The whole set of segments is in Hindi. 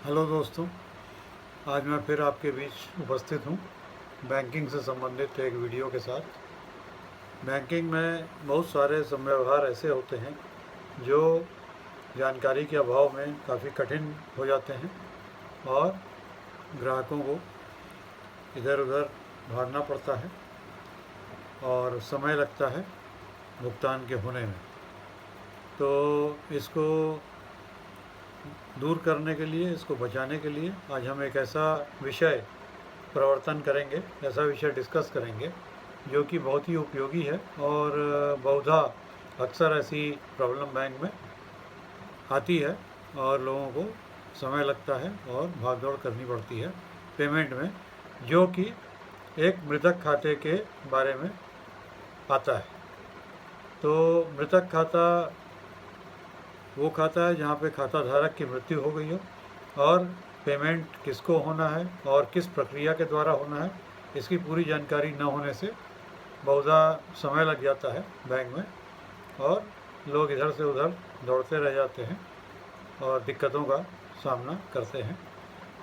हेलो दोस्तों, आज मैं फिर आपके बीच उपस्थित हूँ बैंकिंग से संबंधित एक वीडियो के साथ। बैंकिंग में बहुत सारे व्यवहार ऐसे होते हैं जो जानकारी के अभाव में काफ़ी कठिन हो जाते हैं और ग्राहकों को इधर उधर भागना पड़ता है और समय लगता है भुगतान के होने में। तो इसको दूर करने के लिए, इसको बचाने के लिए आज हम एक ऐसा विषय प्रवर्तन करेंगे, ऐसा विषय डिस्कस करेंगे जो कि बहुत ही उपयोगी है और बहुधा अक्सर ऐसी प्रॉब्लम बैंक में आती है और लोगों को समय लगता है और भाग दौड़ करनी पड़ती है पेमेंट में, जो कि एक मृतक खाते के बारे में आता है। तो मृतक खाता वो खाता है जहाँ पे खाता धारक की मृत्यु हो गई हो और पेमेंट किसको होना है और किस प्रक्रिया के द्वारा होना है, इसकी पूरी जानकारी न होने से बहुधा समय लग जाता है बैंक में और लोग इधर से उधर दौड़ते रह जाते हैं और दिक्कतों का सामना करते हैं।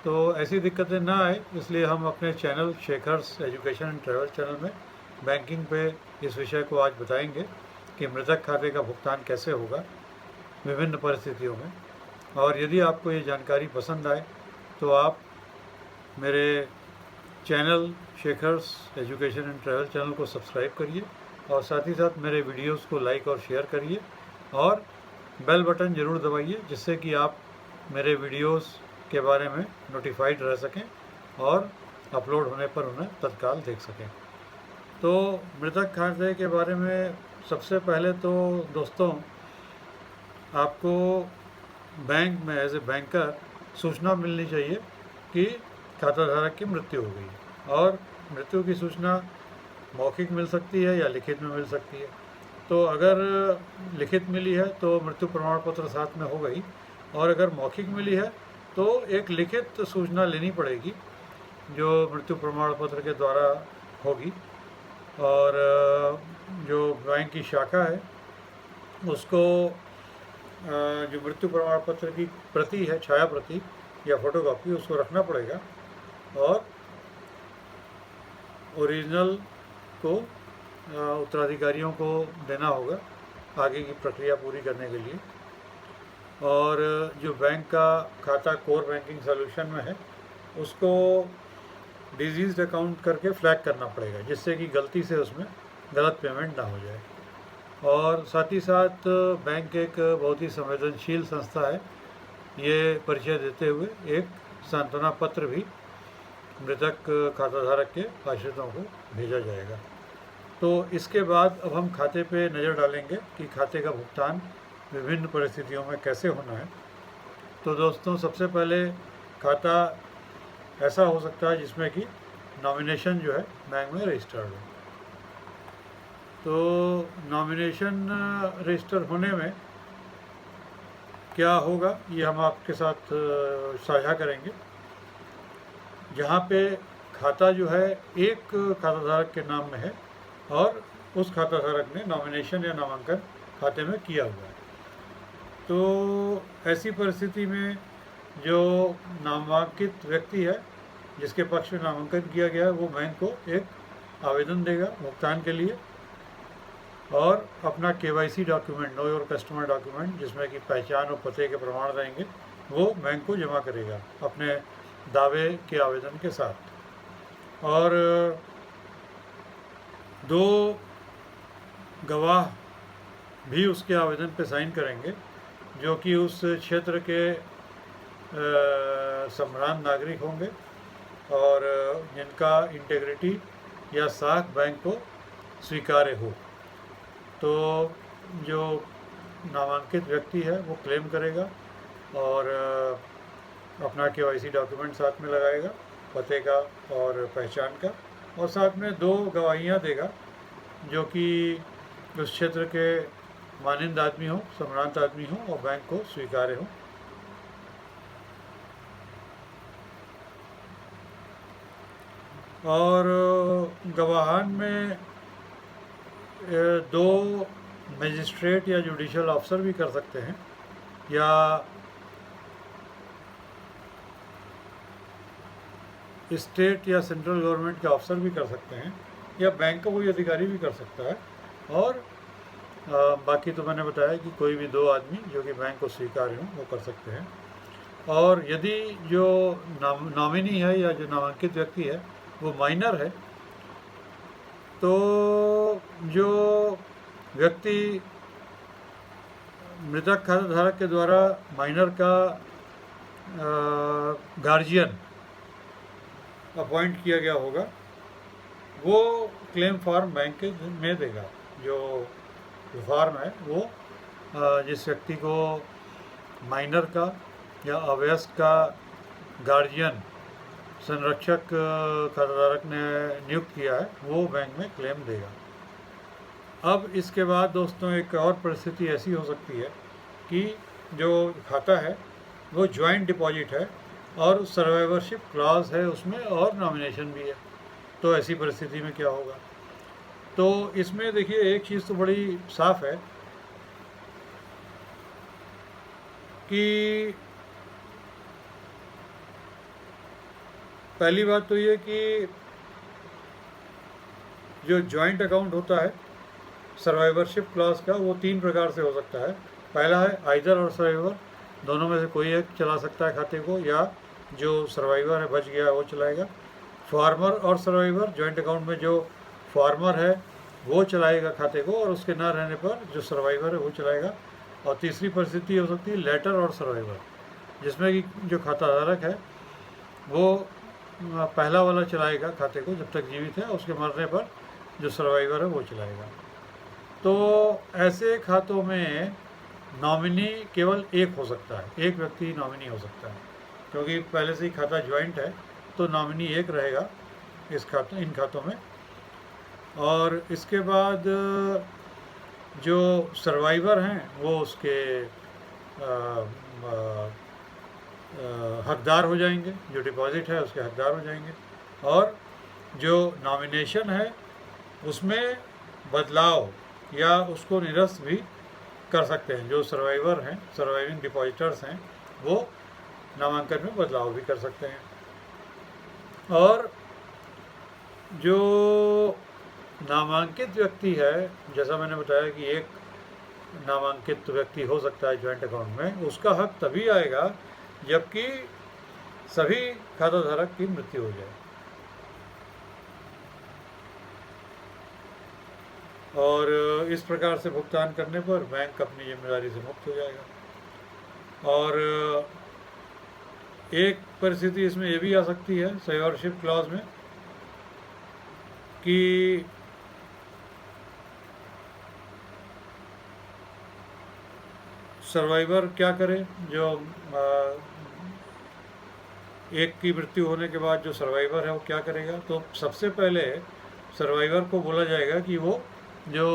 तो ऐसी दिक्कतें ना आए इसलिए हम अपने channel Shekhar's education and travel channel में बैंकिंग पे इस विषय को आज बताएंगे कि मृतक खाते का भुगतान कैसे होगा विभिन्न परिस्थितियों में। और यदि आपको ये जानकारी पसंद आए तो आप मेरे channel Shekhar's education and travel channel को सब्सक्राइब करिए और साथ ही साथ मेरे वीडियोस को लाइक और शेयर करिए और बेल बटन ज़रूर दबाइए जिससे कि आप मेरे वीडियोस के बारे में नोटिफाइड रह सकें और अपलोड होने पर उन्हें तत्काल देख सकें। तो मृतक खाते के बारे में सबसे पहले तो दोस्तों आपको बैंक में एज ए बैंकर सूचना मिलनी चाहिए कि खाता धारक की मृत्यु हो गई और मृत्यु की सूचना मौखिक मिल सकती है या लिखित में मिल सकती है। तो अगर लिखित मिली है तो मृत्यु प्रमाण पत्र साथ में हो गई और अगर मौखिक मिली है तो एक लिखित सूचना लेनी पड़ेगी जो मृत्यु प्रमाण पत्र के द्वारा होगी और जो बैंक की शाखा है उसको जो मृत्यु प्रमाण पत्र की प्रति है, छाया प्रति या फोटोकॉपी, उसको रखना पड़ेगा और ओरिजिनल को उत्तराधिकारियों को देना होगा आगे की प्रक्रिया पूरी करने के लिए। और जो बैंक का खाता कोर बैंकिंग सॉल्यूशन में है उसको डिजीज़ अकाउंट करके फ्लैग करना पड़ेगा जिससे कि गलती से उसमें गलत पेमेंट ना हो जाए। और साथ ही साथ बैंक एक बहुत ही संवेदनशील संस्था है, ये परिचय देते हुए एक सांत्वना पत्र भी मृतक खाताधारक के आश्रितों को भेजा जाएगा। तो इसके बाद अब हम खाते पे नज़र डालेंगे कि खाते का भुगतान विभिन्न परिस्थितियों में कैसे होना है। तो दोस्तों सबसे पहले खाता ऐसा हो सकता है जिसमें कि नॉमिनेशन जो है बैंक में रजिस्टर्ड हो। तो नॉमिनेशन रजिस्टर होने में क्या होगा ये हम आपके साथ साझा करेंगे। जहाँ पे खाता जो है एक खाताधारक के नाम में है और उस खाताधारक ने नॉमिनेशन या नामांकन खाते में किया हुआ है। तो ऐसी परिस्थिति में जो नामांकित व्यक्ति है जिसके पक्ष में नामांकन किया गया है वो बैंक को एक आवेदन देगा भुगतान के लिए और अपना KYC document, know your customer document, जिसमें कि पहचान और पते के प्रमाण रहेंगे, वो बैंक को जमा करेगा अपने दावे के आवेदन के साथ। और 2 गवाह भी उसके आवेदन पे साइन करेंगे जो कि उस क्षेत्र के सम्भ्रांत नागरिक होंगे और जिनका इंटेग्रिटी या साख बैंक को स्वीकार्य हो। तो जो नामांकित व्यक्ति है वो क्लेम करेगा और अपना KYC डॉक्यूमेंट साथ में लगाएगा, पते का और पहचान का, और साथ में 2 गवाहियाँ देगा जो कि उस क्षेत्र के मानिंद आदमी हो, सम्भ्रांत आदमी हो और बैंक को स्वीकार्य हो। और गवाहान में 2 मजिस्ट्रेट या जुडिशल ऑफिसर भी कर सकते हैं या स्टेट या सेंट्रल गवर्नमेंट के ऑफिसर भी कर सकते हैं, या बैंक का कोई अधिकारी भी कर सकता है। और बाकी तो मैंने बताया कि कोई भी 2 आदमी जो कि बैंक को स्वीकार्य हों वो कर सकते हैं। और यदि जो नॉमिनी है या जो नामांकित व्यक्ति है वो माइनर है, तो जो व्यक्ति मृतक खाता धारक के द्वारा माइनर का गार्जियन अपॉइंट किया गया होगा, वो क्लेम फॉर्म बैंक में देगा। जो फॉर्म है वो जिस व्यक्ति को माइनर का या अवयस्क का गार्जियन संरक्षक खाताधारक ने नियुक्त किया है, वो बैंक में क्लेम देगा। अब इसके बाद दोस्तों एक और परिस्थिति ऐसी हो सकती है कि जो खाता है वो ज्वाइंट डिपॉजिट है और सर्वाइवरशिप क्लॉज है उसमें, और नॉमिनेशन भी है। तो ऐसी परिस्थिति में क्या होगा? तो इसमें देखिए एक चीज़ तो बड़ी साफ है कि पहली बात तो ये कि जो जॉइंट अकाउंट होता है सर्वाइवरशिप क्लॉज का, वो 3 प्रकार से हो सकता है। पहला है आइदर और सर्वाइवर, दोनों में से कोई एक चला सकता है खाते को, या जो सर्वाइवर है बच गया है वो चलाएगा। फार्मर और सर्वाइवर, जॉइंट अकाउंट में जो फार्मर है वो चलाएगा खाते को, और उसके ना रहने पर जो सर्वाइवर है वो चलाएगा। और तीसरी परिस्थिति हो सकती है लेटर और सर्वाइवर, जिसमें कि जो खाताधारक है वो पहला वाला चलाएगा खाते को जब तक जीवित है, उसके मरने पर जो सर्वाइवर है वो चलाएगा। तो ऐसे खातों में नॉमिनी केवल एक हो सकता है, एक व्यक्ति नॉमिनी हो सकता है, क्योंकि पहले से ही खाता ज्वाइंट है, तो नॉमिनी एक रहेगा इन खातों में। और इसके बाद जो सर्वाइवर हैं वो उसके हकदार हो जाएंगे, जो डिपॉजिट है उसके हकदार हो जाएंगे। और जो नॉमिनेशन है उसमें बदलाव या उसको निरस्त भी कर सकते हैं। जो सर्वाइवर हैं, सर्वाइविंग डिपॉजिटर्स हैं, वो नामांकन में बदलाव भी कर सकते हैं। और जो नामांकित व्यक्ति है, जैसा मैंने बताया कि एक नामांकित व्यक्ति हो सकता है जॉइंट अकाउंट में, उसका हक तभी आएगा जबकि सभी खाताधारक की मृत्यु हो जाए। और इस प्रकार से भुगतान करने पर बैंक अपनी जिम्मेदारी से मुक्त हो जाएगा। और एक परिस्थिति इसमें ये भी आ सकती है सर्वाइवरशिप क्लॉज में कि सर्वाइवर क्या करे, जो एक की मृत्यु होने के बाद जो सर्वाइवर है वो क्या करेगा। तो सबसे पहले सर्वाइवर को बोला जाएगा कि वो जो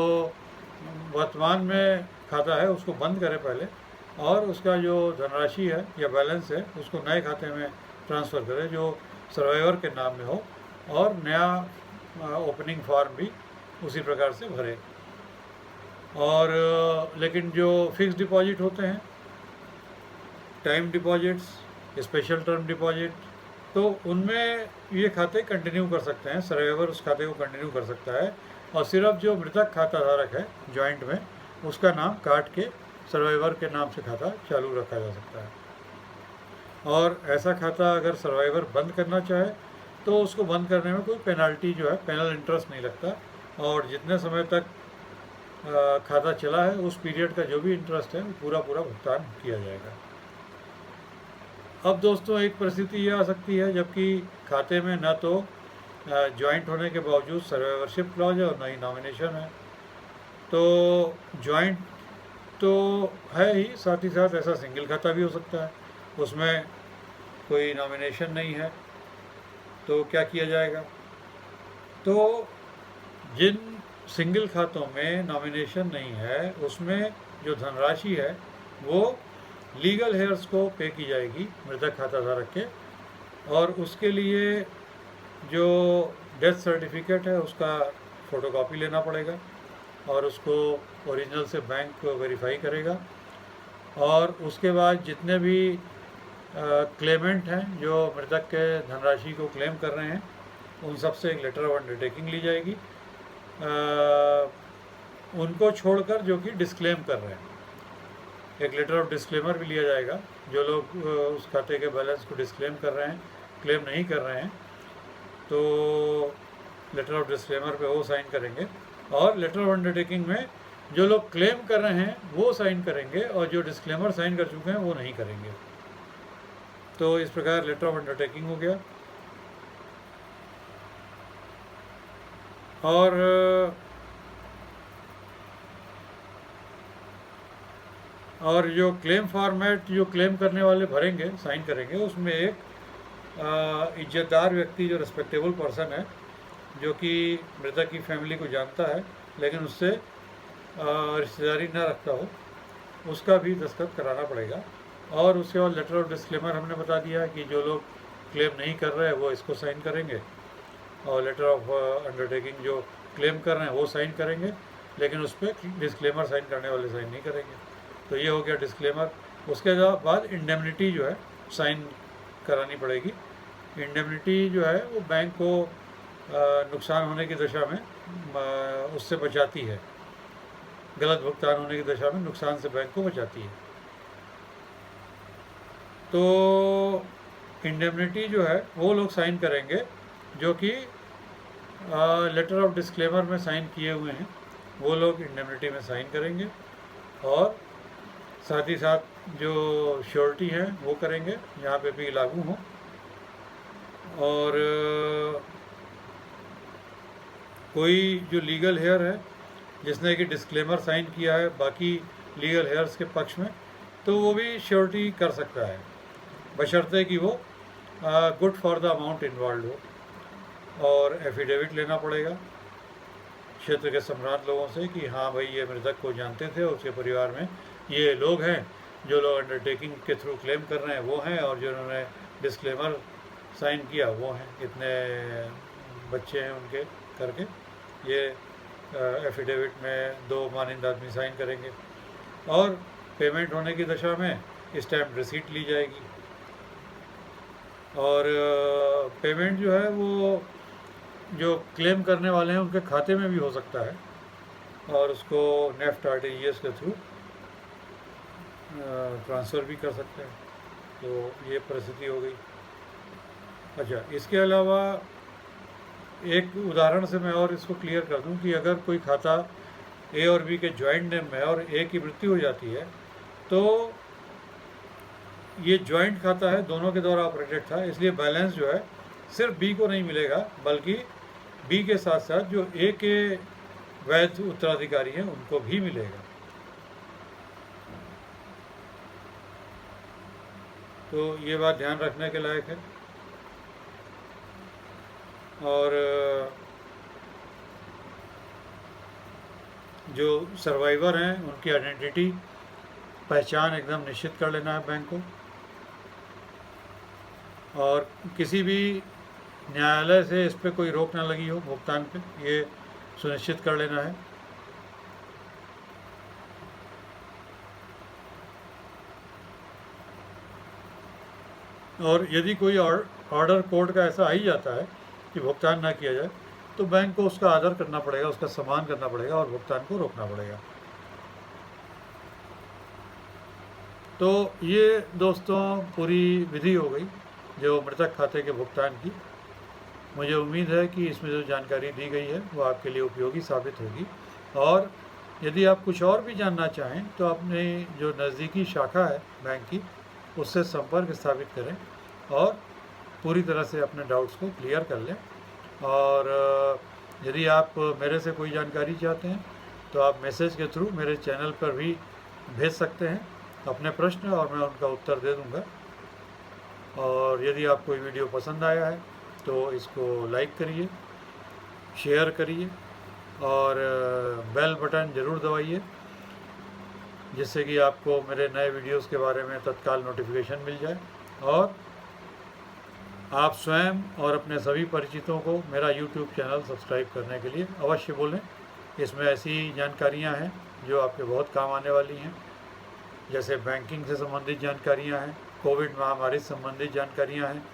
वर्तमान में खाता है उसको बंद करे पहले, और उसका जो धनराशि है या बैलेंस है उसको नए खाते में ट्रांसफ़र करे जो सर्वाइवर के नाम में हो, और नया ओपनिंग फॉर्म भी उसी प्रकार से भरे। और लेकिन जो फिक्स डिपॉजिट होते हैं, time deposits, special term deposit, तो उनमें ये खाते कंटिन्यू कर सकते हैं, सर्वाइवर उस खाते को कंटिन्यू कर सकता है, और सिर्फ जो मृतक खाता धारक है जॉइंट में उसका नाम काट के सर्वाइवर के नाम से खाता चालू रखा जा सकता है। और ऐसा खाता अगर सर्वाइवर बंद करना चाहे तो उसको बंद करने में कोई पेनल्टी जो है, पेनल इंटरेस्ट नहीं लगता, और जितने समय तक खाता चला है उस पीरियड का जो भी इंटरेस्ट है वो पूरा भुगतान किया जाएगा। अब दोस्तों एक परिस्थिति ये आ सकती है जबकि खाते में न तो जॉइंट होने के बावजूद सर्वाइवरशिप क्लॉज है और न ही नॉमिनेशन है। तो जॉइंट तो है ही, साथ ही साथ ऐसा सिंगल खाता भी हो सकता है, उसमें कोई नॉमिनेशन नहीं है। तो क्या किया जाएगा? तो जिन सिंगल खातों में नॉमिनेशन नहीं है उसमें जो धनराशि है वो लीगल हेयर्स को पे की जाएगी मृतक खाताधारक के, और उसके लिए जो डेथ सर्टिफिकेट है उसका फ़ोटोकॉपी लेना पड़ेगा, और उसको ओरिजिनल से बैंक वेरीफाई करेगा। और उसके बाद जितने भी क्लेमेंट हैं जो मृतक के धनराशि को क्लेम कर रहे हैं, उन सब से एक लेटर ऑफ अंडरटेकिंग ली जाएगी। उनको छोड़कर जो कि डिस्क्लेम कर रहे हैं, एक लेटर ऑफ डिस्क्लेमर भी लिया जाएगा। जो लोग उस खाते के बैलेंस को डिस्क्लेम कर रहे हैं, क्लेम नहीं कर रहे हैं, तो लेटर ऑफ डिस्क्लेमर पे वो साइन करेंगे। और लेटर ऑफ अंडरटेकिंग में जो लोग क्लेम कर रहे हैं वो साइन करेंगे, और जो डिस्क्लेमर साइन कर चुके हैं वो नहीं करेंगे। तो इस प्रकार लेटर ऑफ अंडरटेकिंग हो गया। और जो क्लेम फॉर्मेट जो क्लेम करने वाले भरेंगे, साइन करेंगे, उसमें एक इज्जतदार व्यक्ति जो रिस्पेक्टेबल पर्सन है, जो कि मृतक की फैमिली को जानता है लेकिन उससे रिश्तेदारी न रखता हो, उसका भी दस्तखत कराना पड़ेगा। और उसके बाद लेटर ऑफ डिस्क्लेमर हमने बता दिया कि जो लोग क्लेम नहीं कर रहे हैं वो इसको साइन करेंगे, और लेटर ऑफ अंडरटेकिंग जो क्लेम कर रहे हैं वो साइन करेंगे, लेकिन उस पर डिस्क्लेमर साइन करने वाले साइन नहीं करेंगे। तो ये हो गया डिस्क्लेमर। उसके बाद इंडेमनिटी जो है साइन करानी पड़ेगी। इंडेमनिटी जो है वो बैंक को नुकसान होने की दशा में उससे बचाती है, गलत भुगतान होने की दशा में नुकसान से बैंक को बचाती है। तो इंडेमनिटी जो है वो लोग साइन करेंगे जो कि लेटर ऑफ डिस्क्लेमर में साइन किए हुए हैं, वो लोग इंडेमनिटी में साइन करेंगे। और साथ ही साथ जो श्योरिटी है वो करेंगे, यहाँ पे भी लागू हो। और कोई जो लीगल हेयर है जिसने कि डिस्क्लेमर साइन किया है बाकी लीगल हेयर्स के पक्ष में, तो वो भी श्योरिटी कर सकता है, बशर्ते कि वो good for the amount involve हो। और एफिडेविट लेना पड़ेगा क्षेत्र के सम्राट लोगों से कि हाँ भाई ये मृतक को जानते थे, उसके परिवार में ये लोग हैं, जो लोग अंडरटेकिंग के थ्रू क्लेम कर रहे हैं वो हैं, और जिन्होंने डिस्क्लेमर साइन किया वो हैं, इतने बच्चे हैं उनके करके ये एफिडेविट में 2 मानंद आदमी साइन करेंगे। और पेमेंट होने की दशा में स्टैम्प रिसीट ली जाएगी। और पेमेंट जो है वो जो क्लेम करने वाले हैं उनके खाते में भी हो सकता है, और उसको नेफ्ट आरटीजीएस के थ्रू ट्रांसफ़र भी कर सकते हैं। तो ये परिस्थिति हो गई। अच्छा, इसके अलावा एक उदाहरण से मैं और इसको क्लियर कर दूं कि अगर कोई खाता ए और बी के जॉइंट नेम में और ए की मृत्यु हो जाती है, तो ये जॉइंट खाता है, दोनों के द्वारा ऑपरेटेड था, इसलिए बैलेंस जो है सिर्फ बी को नहीं मिलेगा, बल्कि बी के साथ साथ जो ए के वैध उत्तराधिकारी हैं उनको भी मिलेगा। तो ये बात ध्यान रखने के लायक है। और जो सर्वाइवर हैं उनकी आइडेंटिटी, पहचान एकदम निश्चित कर लेना है बैंक को। और किसी भी न्यायालय से इस पर कोई रोक ना लगी हो भुगतान पे, ये सुनिश्चित कर लेना है। और यदि कोई ऑर्डर कोर्ट का ऐसा आ ही जाता है कि भुगतान ना किया जाए, तो बैंक को उसका आदर करना पड़ेगा, उसका सम्मान करना पड़ेगा और भुगतान को रोकना पड़ेगा। तो ये दोस्तों पूरी विधि हो गई जो मृतक खाते के भुगतान की। मुझे उम्मीद है कि इसमें जो जानकारी दी गई है वो आपके लिए उपयोगी साबित होगी। और यदि आप कुछ और भी जानना चाहें तो अपने जो नज़दीकी शाखा है बैंक की, उससे संपर्क स्थापित करें और पूरी तरह से अपने डाउट्स को क्लियर कर लें। और यदि आप मेरे से कोई जानकारी चाहते हैं तो आप मैसेज के थ्रू मेरे चैनल पर भी भेज सकते हैं अपने प्रश्न, और मैं उनका उत्तर दे दूंगा। और यदि आपको ये वीडियो पसंद आया है तो इसको लाइक करिए, शेयर करिए और बेल बटन ज़रूर दबाइए, जिससे कि आपको मेरे नए वीडियोस के बारे में तत्काल नोटिफिकेशन मिल जाए। और आप स्वयं और अपने सभी परिचितों को मेरा YouTube चैनल सब्सक्राइब करने के लिए अवश्य बोलें। इसमें ऐसी जानकारियां हैं जो आपके बहुत काम आने वाली हैं, जैसे बैंकिंग से संबंधित जानकारियां हैं, कोविड महामारी से संबंधित जानकारियाँ हैं।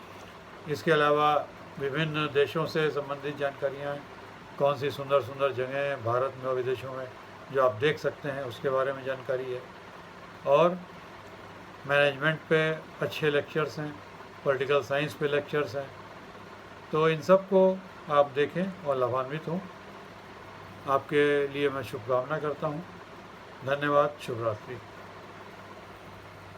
इसके अलावा विभिन्न देशों से संबंधित जानकारियाँ हैं, कौन सी सुंदर सुंदर जगहें हैं भारत में और विदेशों में जो आप देख सकते हैं, उसके बारे में जानकारी है। और मैनेजमेंट पे अच्छे लेक्चर्स हैं, पॉलिटिकल साइंस पे लेक्चर्स हैं। तो इन सब को आप देखें और लाभान्वित हों। आपके लिए मैं शुभकामना करता हूँ। धन्यवाद। शुभ रात्रि।